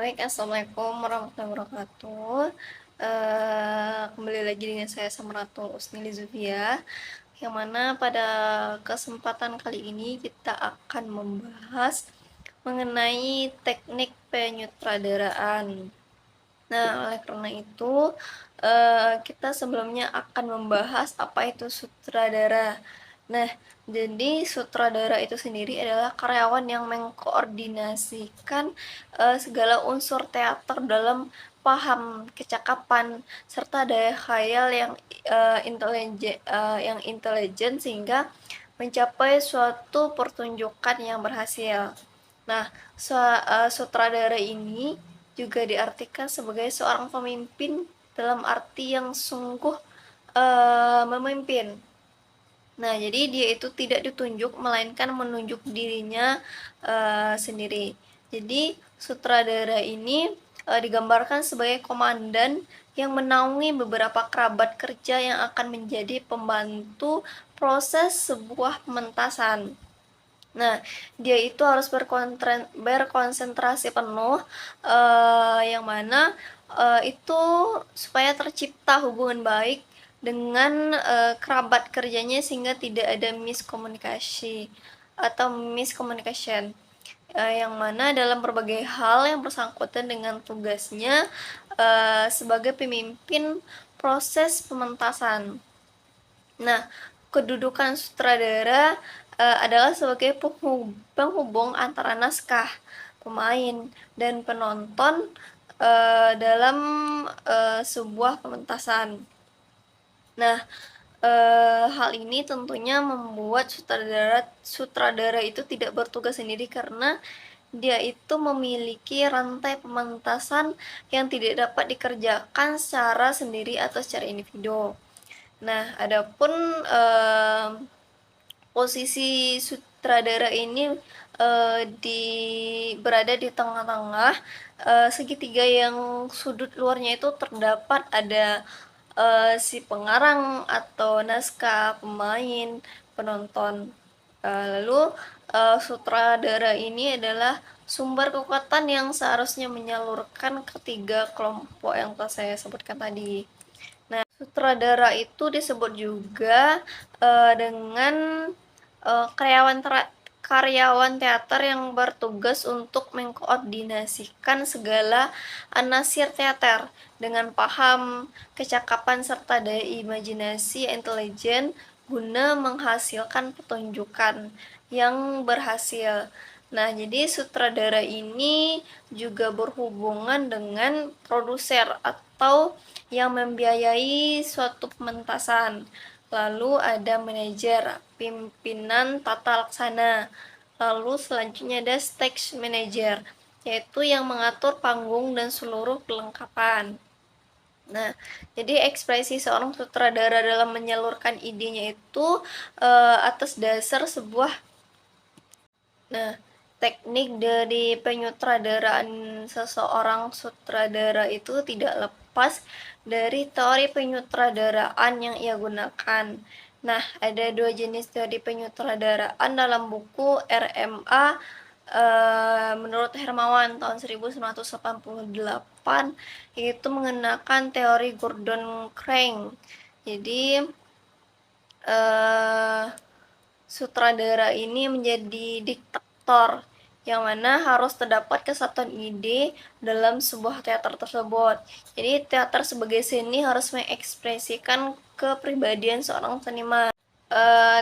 Baik, assalamualaikum warahmatullahi wabarakatuh. Kembali lagi dengan saya Samratul Usnili Zufia, yang mana pada kesempatan kali ini kita akan membahas mengenai teknik penyutradaraan. Nah, oleh karena itu, kita sebelumnya akan membahas apa itu sutradara. Nah, jadi sutradara itu sendiri adalah karyawan yang mengkoordinasikan segala unsur teater dalam paham kecakapan serta daya khayal yang intelijen sehingga mencapai suatu pertunjukan yang berhasil. Nah, sutradara ini juga diartikan sebagai seorang pemimpin dalam arti yang sungguh memimpin. Nah, jadi dia itu tidak ditunjuk, melainkan menunjuk dirinya sendiri. Jadi, sutradara ini digambarkan sebagai komandan yang menaungi beberapa kerabat kerja yang akan menjadi pembantu proses sebuah pementasan. Nah, dia itu harus berkonsentrasi penuh, yang mana itu supaya tercipta hubungan baik dengan kerabat kerjanya sehingga tidak ada miskomunikasi atau miscommunication, yang mana dalam berbagai hal yang bersangkutan dengan tugasnya sebagai pemimpin proses pementasan. Nah, kedudukan sutradara adalah sebagai penghubung antara naskah, pemain, dan penonton dalam sebuah pementasan. Nah, hal ini tentunya membuat sutradara itu tidak bertugas sendiri karena dia itu memiliki rantai pementasan yang tidak dapat dikerjakan secara sendiri atau secara individu. Nah, adapun posisi sutradara ini berada di tengah-tengah segitiga yang sudut luarnya itu terdapat ada si pengarang atau naskah, pemain, penonton. Lalu sutradara ini adalah sumber kekuatan yang seharusnya menyalurkan ketiga kelompok yang telah saya sebutkan tadi. Nah, sutradara itu disebut juga dengan karyawan teater yang bertugas untuk mengkoordinasikan segala anasir teater dengan paham, kecakapan, serta daya imajinasi intelijen guna menghasilkan pertunjukan yang berhasil. Nah, jadi sutradara ini juga berhubungan dengan produser atau yang membiayai suatu pementasan. Lalu ada manajer, pimpinan tata laksana. Lalu selanjutnya ada stage manager, yaitu yang mengatur panggung dan seluruh kelengkapan. Nah, jadi ekspresi seorang sutradara dalam menyalurkan idenya itu atas dasar sebuah teknik dari penyutradaraan seseorang sutradara itu tidak lepas dari teori penyutradaraan yang ia gunakan. Nah, ada dua jenis teori penyutradaraan dalam buku RMA menurut Hermawan tahun 1988, yaitu mengenakan teori Gordon Craig. Jadi sutradara ini menjadi diktator yang mana harus terdapat kesatuan ide dalam sebuah teater tersebut. Jadi teater sebagai seni harus mengekspresikan kepribadian seorang seniman.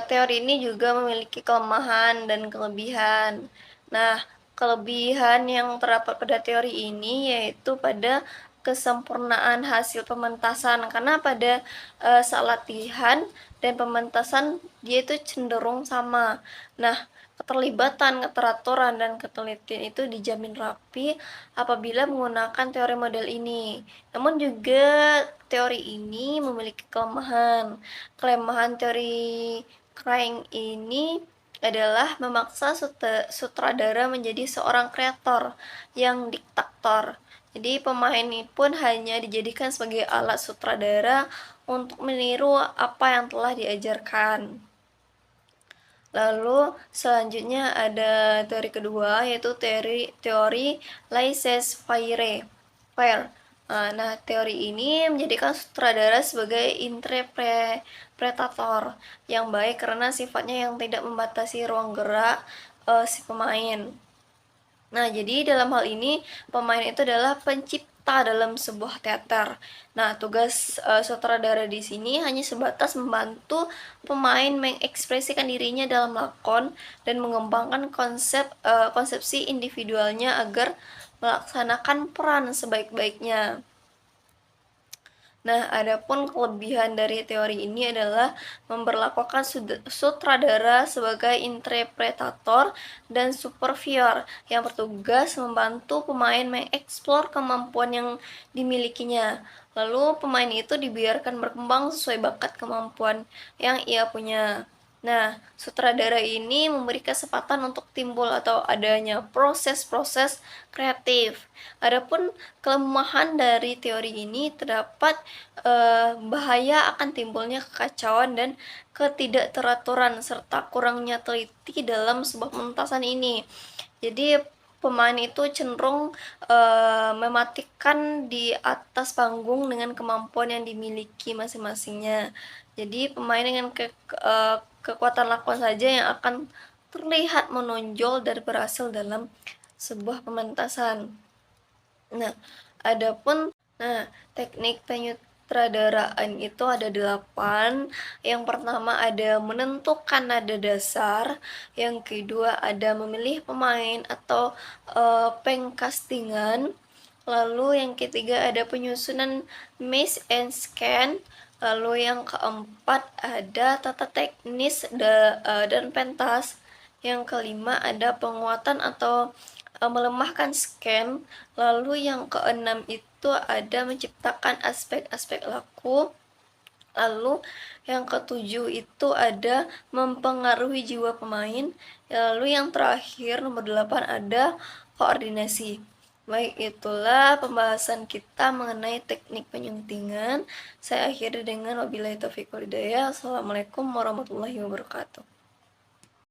Teori ini juga memiliki kelemahan dan kelebihan. Nah, kelebihan yang terdapat pada teori ini yaitu pada kesempurnaan hasil pementasan, karena pada saat latihan dan pementasan dia itu cenderung sama. Nah, keterlibatan, keteraturan, dan ketelitian itu dijamin rapi apabila menggunakan teori model ini. Namun juga teori ini memiliki kelemahan. Kelemahan teori Craig ini adalah memaksa sutradara menjadi seorang kreator yang diktator. Jadi pemain ini pun hanya dijadikan sebagai alat sutradara untuk meniru apa yang telah diajarkan. Lalu selanjutnya ada teori kedua, yaitu teori teori laissez-faire. Nah, teori ini menjadikan sutradara sebagai interpretator yang baik karena sifatnya yang tidak membatasi ruang gerak si pemain. Nah, jadi dalam hal ini pemain itu adalah pencipta dalam sebuah teater. Nah, tugas sutradara di sini hanya sebatas membantu pemain mengekspresikan dirinya dalam lakon dan mengembangkan konsepsi individualnya agar melaksanakan peran sebaik-baiknya. Nah, adapun kelebihan dari teori ini adalah memperlakukan sutradara sebagai interpretator dan supervisor yang bertugas membantu pemain mengeksplor kemampuan yang dimilikinya. Lalu pemain itu dibiarkan berkembang sesuai bakat kemampuan yang ia punya. Nah, sutradara ini memberi kesempatan untuk timbul atau adanya proses-proses kreatif. Adapun kelemahan dari teori ini terdapat bahaya akan timbulnya kekacauan dan ketidakteraturan serta kurangnya teliti dalam sebuah pementasan ini. Jadi pemain itu cenderung mematikan di atas panggung dengan kemampuan yang dimiliki masing-masingnya. Jadi pemain dengan kekuatan lakon saja yang akan terlihat menonjol dan berhasil dalam sebuah pementasan. Nah, adapun teknik penyutradaraan itu ada 8. Yang pertama ada menentukan nada dasar, yang kedua ada memilih pemain atau pengcastingan, lalu yang ketiga ada penyusunan mise en scène, lalu yang keempat ada tata teknis dan pentas, yang kelima ada penguatan atau melemahkan scan, lalu yang keenam itu ada menciptakan aspek-aspek laku, lalu yang ketujuh itu ada mempengaruhi jiwa pemain, lalu yang terakhir nomor 8 ada koordinasi. Baik, itulah pembahasan kita mengenai teknik penyuntingan. Saya akhiri dengan wabillahi taufiq wal hidayah. Assalamualaikum warahmatullahi wabarakatuh.